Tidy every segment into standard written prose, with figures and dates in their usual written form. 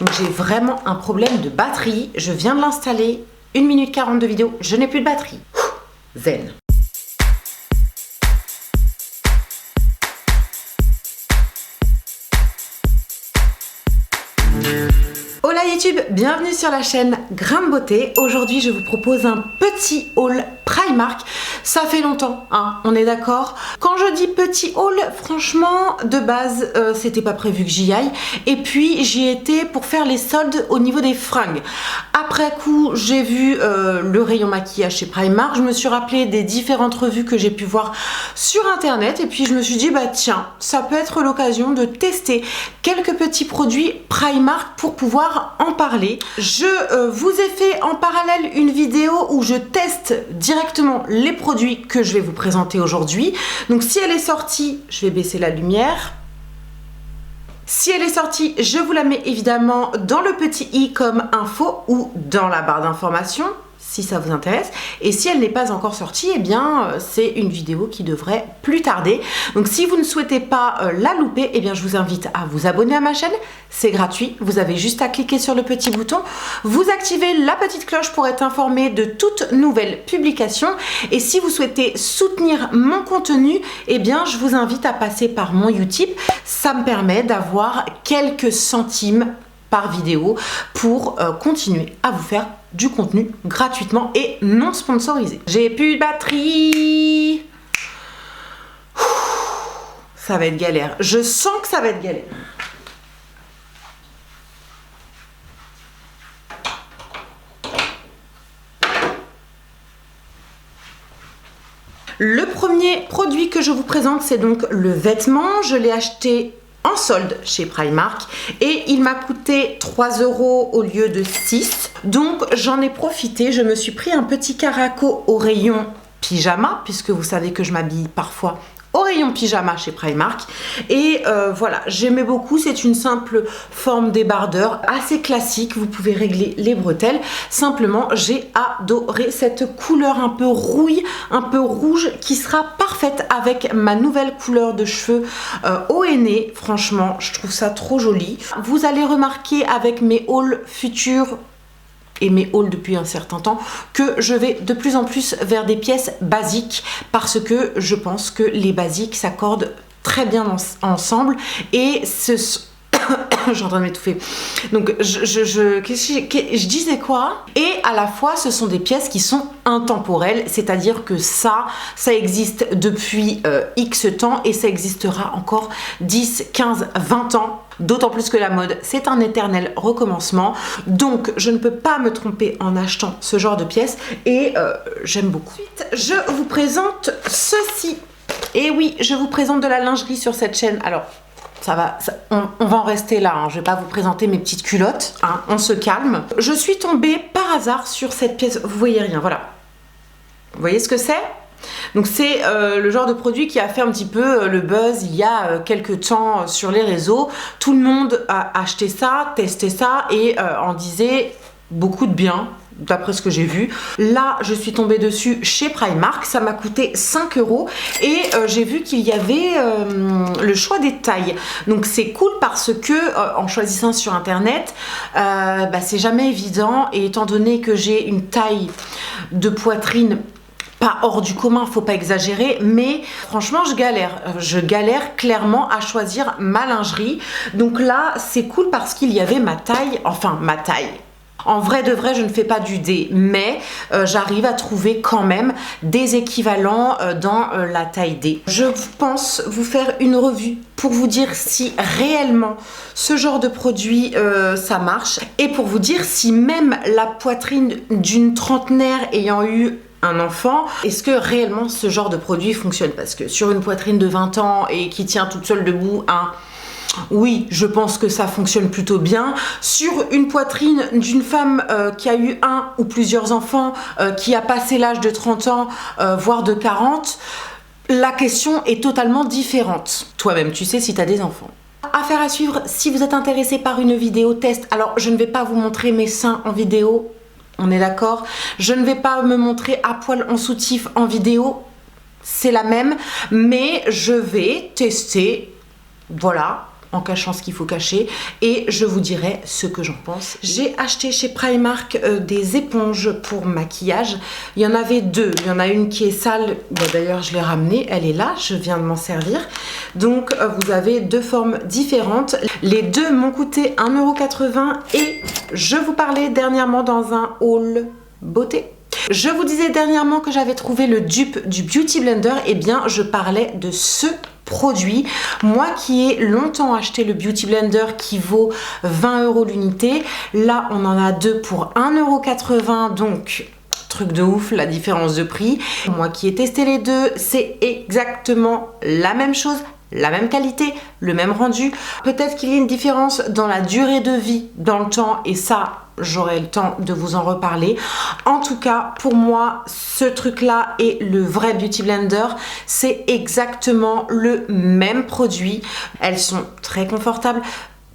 Donc j'ai vraiment un problème de batterie. Je viens de l'installer. 1 minute 40 de vidéo. Je n'ai plus de batterie. Zen. Hola YouTube, bienvenue sur la chaîne Grain de Beauté. Aujourd'hui je vous propose un petit haul Primark. Ça fait longtemps, hein, on est d'accord. Quand je dis petit haul, franchement de base c'était pas prévu que j'y aille. Et puis j'y étais pour faire les soldes au niveau des fringues. Après coup j'ai vu le rayon maquillage chez Primark. Je me suis rappelé des différentes revues que j'ai pu voir sur internet. Et puis je me suis dit bah tiens, ça peut être l'occasion de tester quelques petits produits Primark pour pouvoir en parler. Je vous ai fait en parallèle une vidéo où je teste directement les produits que je vais vous présenter aujourd'hui. Donc si elle est sortie, je vais baisser la lumière. Si elle est sortie, je vous la mets évidemment dans le petit i comme info ou dans la barre d'information si ça vous intéresse. Et si elle n'est pas encore sortie, eh bien c'est une vidéo qui devrait plus tarder. Donc si vous ne souhaitez pas la louper, eh bien je vous invite à vous abonner à ma chaîne. C'est gratuit, vous avez juste à cliquer sur le petit bouton, vous activez la petite cloche pour être informé de toute nouvelle publication. Et si vous souhaitez soutenir mon contenu, eh bien je vous invite à passer par mon Utip. Ça me permet d'avoir quelques centimes par vidéo pour continuer à vous faire du contenu gratuitement et non sponsorisé. J'ai plus de batterie. Ça va être galère. Je sens que ça va être galère. Le premier produit que je vous présente, c'est donc le vêtement. Je l'ai acheté en solde chez Primark et il m'a coûté 3 € au lieu de 6. Donc j'en ai profité, je me suis pris un petit caraco au rayon pyjama, puisque vous savez que je m'habille parfois au rayon pyjama chez Primark. Et voilà, j'aimais beaucoup, c'est une simple forme débardeur assez classique, vous pouvez régler les bretelles. Simplement, j'ai adoré cette couleur un peu rouille, un peu rouge, qui sera parfaite avec ma nouvelle couleur de cheveux au henné. Franchement, je trouve ça trop joli. Vous allez remarquer avec mes hauls futurs et mes hauls depuis un certain temps que je vais de plus en plus vers des pièces basiques parce que je pense que les basiques s'accordent très bien ensemble et ce je suis en train de m'étouffer. Donc je disais quoi? Et à la fois ce sont des pièces qui sont intemporelles, c'est-à-dire que ça existe depuis X temps et ça existera encore 10, 15, 20 ans. D'autant plus que la mode, c'est un éternel recommencement. Donc, je ne peux pas me tromper en achetant ce genre de pièces et j'aime beaucoup. Ensuite, je vous présente ceci. Et oui, je vous présente de la lingerie sur cette chaîne. Alors, on va en rester là, hein. Je vais pas vous présenter mes petites culottes, hein. On se calme. Je suis tombée par hasard sur cette pièce. Vous voyez rien, voilà. Vous voyez ce que c'est? Donc c'est le genre de produit qui a fait un petit peu le buzz il y a quelques temps sur les réseaux. Tout le monde a acheté ça, testé ça et en disait beaucoup de bien, d'après ce que j'ai vu. Là, je suis tombée dessus chez Primark, ça m'a coûté 5 € et j'ai vu qu'il y avait le choix des tailles. Donc c'est cool parce que en choisissant sur internet, c'est jamais évident et étant donné que j'ai une taille de poitrine pas hors du commun, faut pas exagérer, mais franchement je galère clairement à choisir ma lingerie. Donc là c'est cool parce qu'il y avait ma taille, enfin ma taille. En vrai de vrai, je ne fais pas du D, mais j'arrive à trouver quand même des équivalents dans la taille D. Je pense vous faire une revue pour vous dire si réellement ce genre de produit ça marche et pour vous dire si même la poitrine d'une trentenaire ayant eu un enfant, est-ce que réellement ce genre de produit fonctionne? Parce que sur une poitrine de 20 ans et qui tient toute seule debout, oui, je pense que ça fonctionne plutôt bien. Sur une poitrine d'une femme qui a eu un ou plusieurs enfants, qui a passé l'âge de 30 ans, voire de 40, la question est totalement différente. Toi-même, tu sais si tu as des enfants. Affaire à suivre si vous êtes intéressé par une vidéo test. Alors, je ne vais pas vous montrer mes seins en vidéo. On est d'accord? Je ne vais pas me montrer à poil en soutif en vidéo, c'est la même, mais je vais tester, voilà, en cachant ce qu'il faut cacher et je vous dirai ce que j'en pense. J'ai acheté chez Primark des éponges pour maquillage. Il y en avait deux. Il y en a une qui est sale. Bon, d'ailleurs, je l'ai ramenée. Elle est là. Je viens de m'en servir. Donc, vous avez deux formes différentes. Les deux m'ont coûté 1,80 € et je vous parlais dernièrement dans un haul beauté. Je vous disais dernièrement que j'avais trouvé le dupe du Beauty Blender. Eh bien, je parlais de ce produit. Moi qui ai longtemps acheté le Beauty Blender qui vaut 20 € l'unité, là on en a deux pour 1,80 €, donc truc de ouf la différence de prix. Moi qui ai testé les deux, c'est exactement la même chose, la même qualité, le même rendu. Peut-être qu'il y a une différence dans la durée de vie, dans le temps, et ça j'aurai le temps de vous en reparler. En tout cas, pour moi, ce truc-là et le vrai Beauty Blender, c'est exactement le même produit. Elles sont très confortables,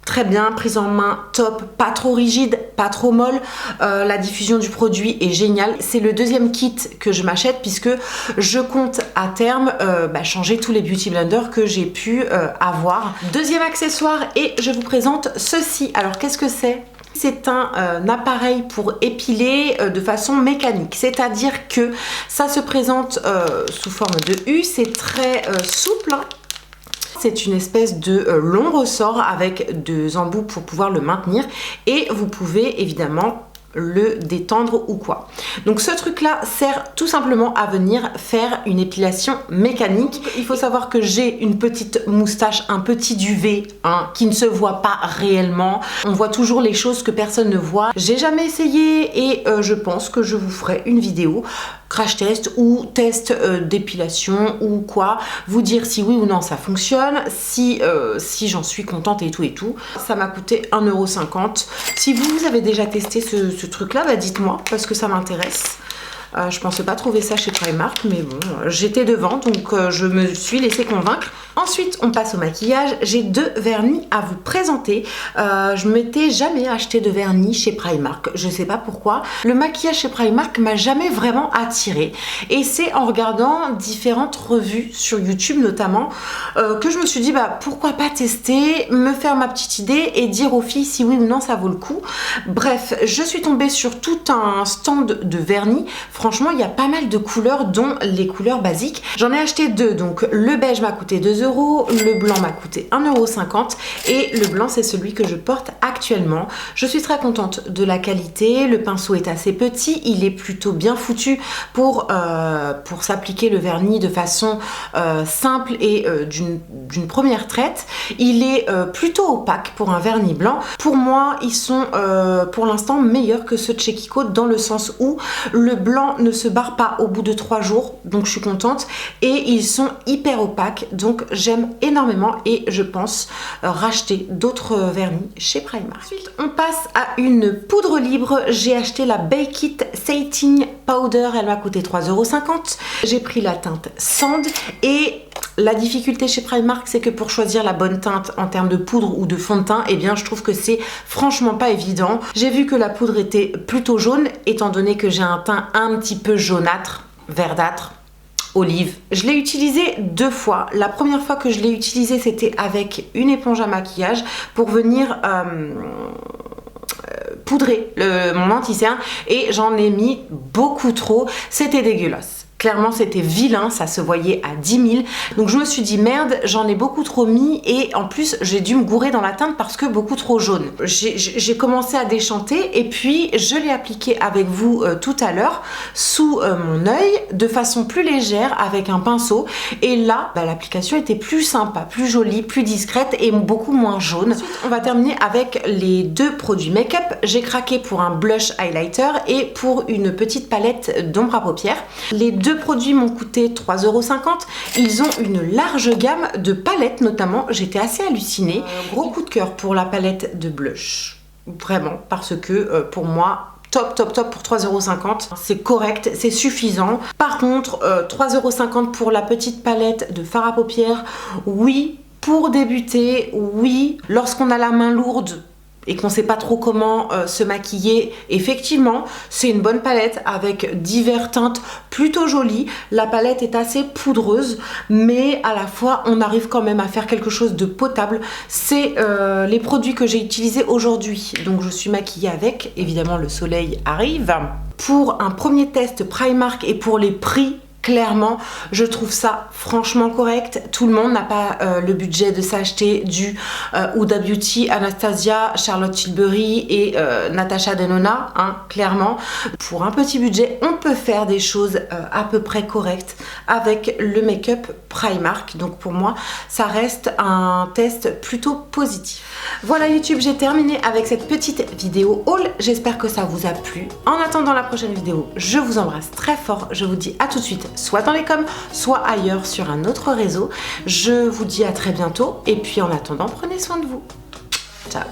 très bien prise en main, top, pas trop rigide, pas trop molle. La diffusion du produit est géniale. C'est le deuxième kit que je m'achète puisque je compte à terme changer tous les Beauty Blenders que j'ai pu avoir. Deuxième accessoire et je vous présente ceci. Alors qu'est-ce que c'est ? C'est un appareil pour épiler de façon mécanique, c'est-à-dire que ça se présente sous forme de U, c'est très souple, hein. C'est une espèce de long ressort avec deux embouts pour pouvoir le maintenir et vous pouvez évidemment le détendre ou quoi. Donc ce truc là sert tout simplement à venir faire une épilation mécanique. Il faut savoir que j'ai une petite moustache, un petit duvet qui ne se voit pas réellement. On voit toujours les choses que personne ne voit. J'ai jamais essayé et je pense que je vous ferai une vidéo crash test ou test d'épilation ou quoi, vous dire si oui ou non ça fonctionne, si j'en suis contente et tout. Ça m'a coûté 1,50 €. Si vous avez déjà testé ce truc là, dites-moi parce que ça m'intéresse. Je pensais pas trouver ça chez Primark, mais bon, j'étais devant, donc je me suis laissée convaincre. Ensuite, on passe au maquillage. J'ai deux vernis à vous présenter. Je m'étais jamais acheté de vernis chez Primark. Je sais pas pourquoi. Le maquillage chez Primark m'a jamais vraiment attirée. Et c'est en regardant différentes revues sur YouTube notamment que je me suis dit pourquoi pas tester, me faire ma petite idée et dire aux filles si oui ou non ça vaut le coup. Bref, je suis tombée sur tout un stand de vernis. Franchement, il y a pas mal de couleurs, dont les couleurs basiques. J'en ai acheté deux. Donc le beige m'a coûté 2 €, le blanc m'a coûté 1,50 € et le blanc c'est celui que je porte actuellement. Je suis très contente de la qualité. Le pinceau est assez petit, il est plutôt bien foutu pour s'appliquer le vernis de façon simple et d'une première traite. Il est plutôt opaque pour un vernis blanc. Pour moi, ils sont pour l'instant meilleurs que ceux de chez Kiko dans le sens où le blanc ne se barre pas au bout de 3 jours, donc je suis contente, et ils sont hyper opaques, donc j'aime énormément et je pense racheter d'autres vernis chez Primark. Ensuite, on passe à une poudre libre. J'ai acheté la Bake It Setting Powder, elle m'a coûté 3,50 €. J'ai pris la teinte Sand et la difficulté chez Primark, c'est que pour choisir la bonne teinte en termes de poudre ou de fond de teint, eh bien je trouve que c'est franchement pas évident. J'ai vu que la poudre était plutôt jaune, étant donné que j'ai un teint un petit peu jaunâtre, verdâtre, olive. Je l'ai utilisé deux fois. La première fois que je l'ai utilisé, c'était avec une éponge à maquillage pour venir poudrer mon anti-cerne et j'en ai mis beaucoup trop. C'était dégueulasse. Clairement, c'était vilain, ça se voyait à 10 000. Donc je me suis dit merde, j'en ai beaucoup trop mis et en plus j'ai dû me gourer dans la teinte parce que beaucoup trop jaune. J'ai commencé à déchanter et puis je l'ai appliqué avec vous tout à l'heure sous mon œil de façon plus légère avec un pinceau. Et là, l'application était plus sympa, plus jolie, plus discrète et beaucoup moins jaune. Ensuite, on va terminer avec les deux produits make-up. J'ai craqué pour un blush highlighter et pour une petite palette d'ombre à paupières. Les deux produits m'ont coûté 3,50 €. Ils ont une large gamme de palettes notamment. J'étais assez hallucinée. Gros coup de cœur pour la palette de blush. Vraiment, parce que pour moi, top pour 3,50 €. C'est correct, c'est suffisant. Par contre, 3,50 € pour la petite palette de fard à paupières, oui. Pour débuter, oui. Lorsqu'on a la main lourde et qu'on sait pas trop comment se maquiller, effectivement c'est une bonne palette avec diverses teintes plutôt jolies. La palette est assez poudreuse mais à la fois on arrive quand même à faire quelque chose de potable. C'est les produits que j'ai utilisés aujourd'hui, donc je suis maquillée avec. Évidemment le soleil arrive. Pour un premier test Primark et pour les prix, clairement, je trouve ça franchement correct. Tout le monde n'a pas le budget de s'acheter du Huda Beauty, Anastasia, Charlotte Tilbury et Natasha Denona, hein, clairement. Pour un petit budget, on peut faire des choses à peu près correctes avec le make-up Primark. Donc pour moi, ça reste un test plutôt positif. Voilà YouTube, j'ai terminé avec cette petite vidéo haul. J'espère que ça vous a plu. En attendant la prochaine vidéo, je vous embrasse très fort. Je vous dis à tout de suite, soit dans les coms, soit ailleurs sur un autre réseau. Je vous dis à très bientôt et puis en attendant, prenez soin de vous. Ciao.